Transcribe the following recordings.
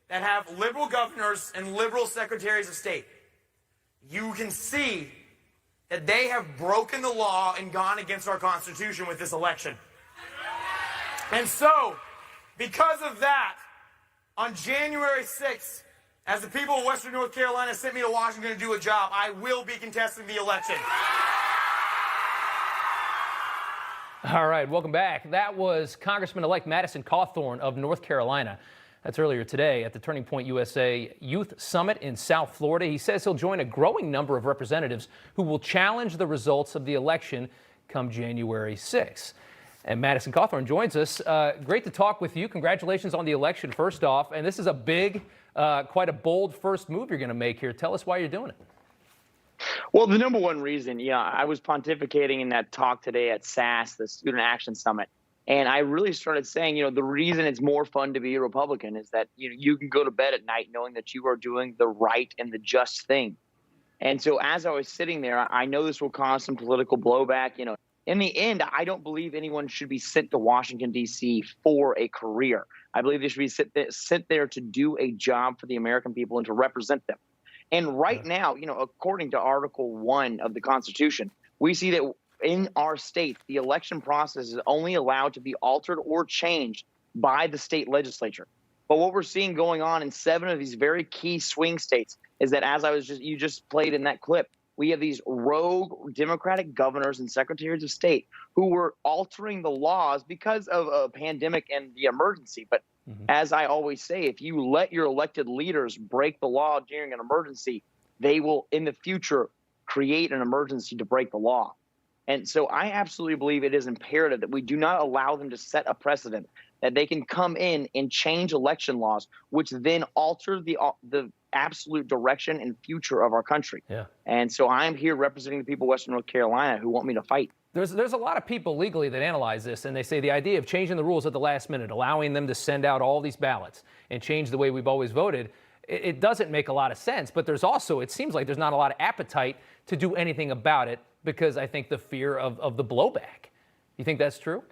that have liberal governors and liberal secretaries of state, you can see that they have broken the law and gone against our Constitution with this election. And so, because of that, on January 6th, as the people of Western North Carolina sent me to Washington to do a job, I will be contesting the election. All right, welcome back. That was Congressman-elect Madison Cawthorn of North Carolina. That's earlier today at the Turning Point USA Youth Summit in South Florida. He says he'll join a growing number of representatives who will challenge the results of the election come January 6th. And Madison Cawthorn joins us. Great to talk with you. Congratulations on the election, first off. And this is a big, quite a bold first move you're going to make here. Tell us why you're doing it. Well, the number one reason, I was pontificating in that talk today at SAS, the Student Action Summit. And I really started saying, the reason it's more fun to be a Republican is that, you can go to bed at night knowing that you are doing the right and the just thing. And so as I was sitting there, I know this will cause some political blowback. In the end, I don't believe anyone should be sent to Washington, D.C. for a career. I believe they should be sent there to do a job for the American people and to represent them. And right now, according to Article 1 of the Constitution, we see that in our state, the election process is only allowed to be altered or changed by the state legislature. But what we're seeing going on in 7 of these very key swing states is that, as you just played in that clip, we have these rogue Democratic governors and secretaries of state who were altering the laws because of a pandemic and the emergency. But as I always say, if you let your elected leaders break the law during an emergency, they will, in the future, create an emergency to break the law. And so I absolutely believe it is imperative that we do not allow them to set a precedent, that they can come in and change election laws, which then alter the absolute direction and future of our country. Yeah. And so I'm here representing the people of Western North Carolina who want me to fight. There's a lot of people legally that analyze this, and they say the idea of changing the rules at the last minute, allowing them to send out all these ballots and change the way we've always voted, it doesn't make a lot of sense. But there's also, it seems like there's not a lot of appetite to do anything about it because I think the fear of the blowback. You think that's true?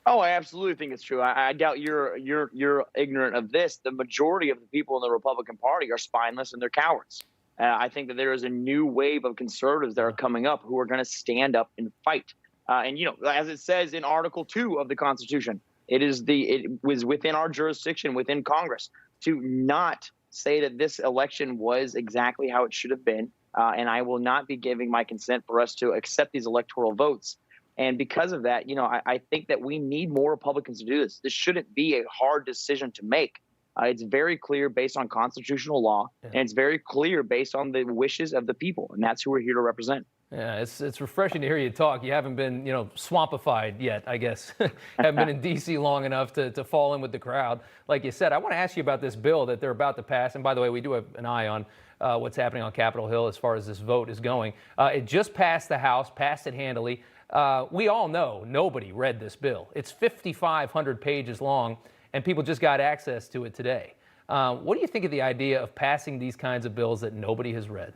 Oh, I absolutely think it's true. I doubt you're ignorant of this. The majority of the people in the Republican Party are spineless and they're cowards. I think that there is a new wave of conservatives that are coming up who are going to stand up and fight. And as it says in Article 2 of the Constitution, it was within our jurisdiction, within Congress, to not say that this election was exactly how it should have been. And I will not be giving my consent for us to accept these electoral votes. And because of that, I think that we need more Republicans to do this. This shouldn't be a hard decision to make. It's very clear based on constitutional law, and it's very clear based on the wishes of the people, and that's who we're here to represent. Yeah, it's refreshing to hear you talk. You haven't been, swampified yet, I guess. Haven't been in D.C. long enough to fall in with the crowd. Like you said, I want to ask you about this bill that they're about to pass. And by the way, we do have an eye on what's happening on Capitol Hill as far as this vote is going. It just passed the House, passed it handily. We all know nobody read this bill. It's 5,500 pages long, and people just got access to it today. What do you think of the idea of passing these kinds of bills that nobody has read?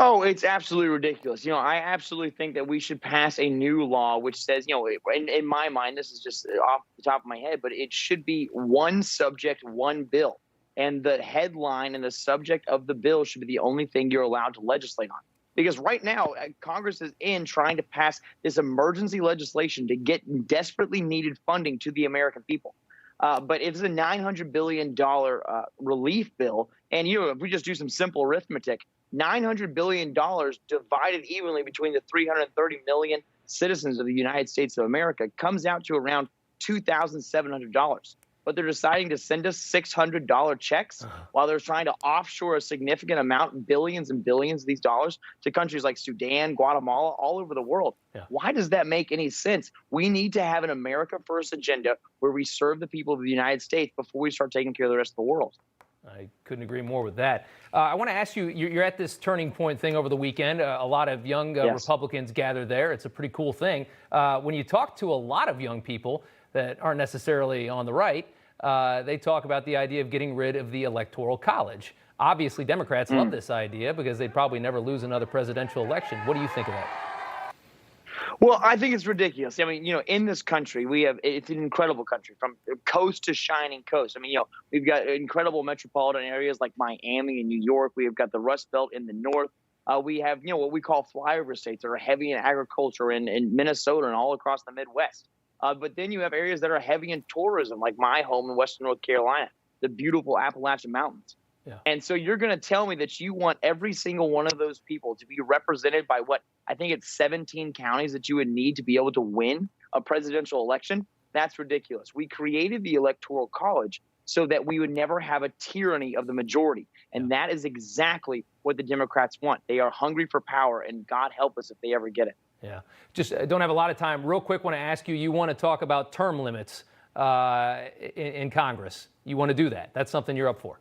Oh, it's absolutely ridiculous. I absolutely think that we should pass a new law which says, in my mind, this is just off the top of my head, but it should be one subject, one bill. And the headline and the subject of the bill should be the only thing you're allowed to legislate on. Because right now, Congress is trying to pass this emergency legislation to get desperately needed funding to the American people. But it's a $900 billion relief bill. And, if we just do some simple arithmetic, $900 billion divided evenly between the 330 million citizens of the United States of America comes out to around $2,700. But they're deciding to send us $600 checks while they're trying to offshore a significant amount, billions and billions of these dollars, to countries like Sudan, Guatemala, all over the world. Yeah. Why does that make any sense? We need to have an America First agenda where we serve the people of the United States before we start taking care of the rest of the world. I couldn't agree more with that. I want to ask you, you're at this Turning Point thing over the weekend. A lot of young Republicans gather there. It's a pretty cool thing. When you talk to a lot of young people that aren't necessarily on the right, they talk about the idea of getting rid of the Electoral College. Obviously, Democrats love this idea because they'd probably never lose another presidential election. What do you think of that? Well, I think it's ridiculous. I mean, in this country, it's an incredible country from coast to shining coast. I mean, we've got incredible metropolitan areas like Miami and New York. We have got the Rust Belt in the north. We have, what we call flyover states that are heavy in agriculture in Minnesota and all across the Midwest. But then you have areas that are heavy in tourism, like my home in Western North Carolina, the beautiful Appalachian Mountains. Yeah. And so you're going to tell me that you want every single one of those people to be represented by what I think it's 17 counties that you would need to be able to win a presidential election? That's ridiculous. We created the Electoral College so that we would never have a tyranny of the majority. And that is exactly what the Democrats want. They are hungry for power, and God help us if they ever get it. Yeah. Just don't have a lot of time. Real quick, want to ask you, you want to talk about term limits in Congress. You want to do that. That's something you're up for.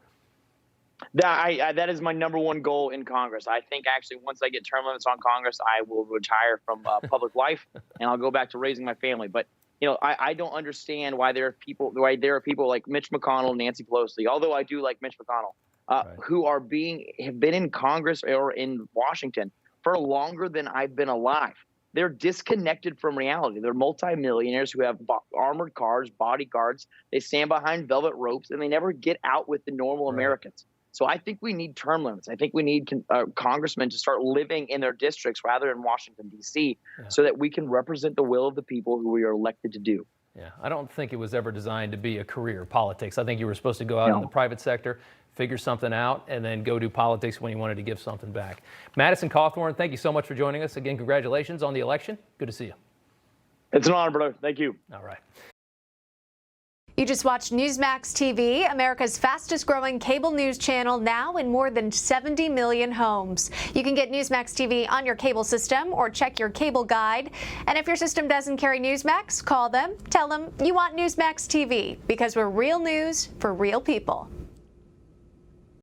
That is my number one goal in Congress. I think actually once I get term limits on Congress, I will retire from public life and I'll go back to raising my family. But I don't understand why there are people like Mitch McConnell, Nancy Pelosi, although I do like Mitch McConnell, who have been in Congress or in Washington for longer than I've been alive. They're disconnected from reality. They're multimillionaires who have armored cars, bodyguards. They stand behind velvet ropes, and they never get out with the normal Americans. So I think we need term limits. I think we need congressmen to start living in their districts rather than Washington, D.C., so that we can represent the will of the people who we are elected to do. Yeah, I don't think it was ever designed to be a career, politics. I think you were supposed to go out in the private sector, figure something out, and then go do politics when you wanted to give something back. Madison Cawthorn, thank you so much for joining us. Again, congratulations on the election. Good to see you. It's an honor, brother. Thank you. All right. You just watched Newsmax TV, America's fastest growing cable news channel, now in more than 70 million homes. You can get Newsmax TV on your cable system or check your cable guide. And if your system doesn't carry Newsmax, call them, tell them you want Newsmax TV, because we're real news for real people.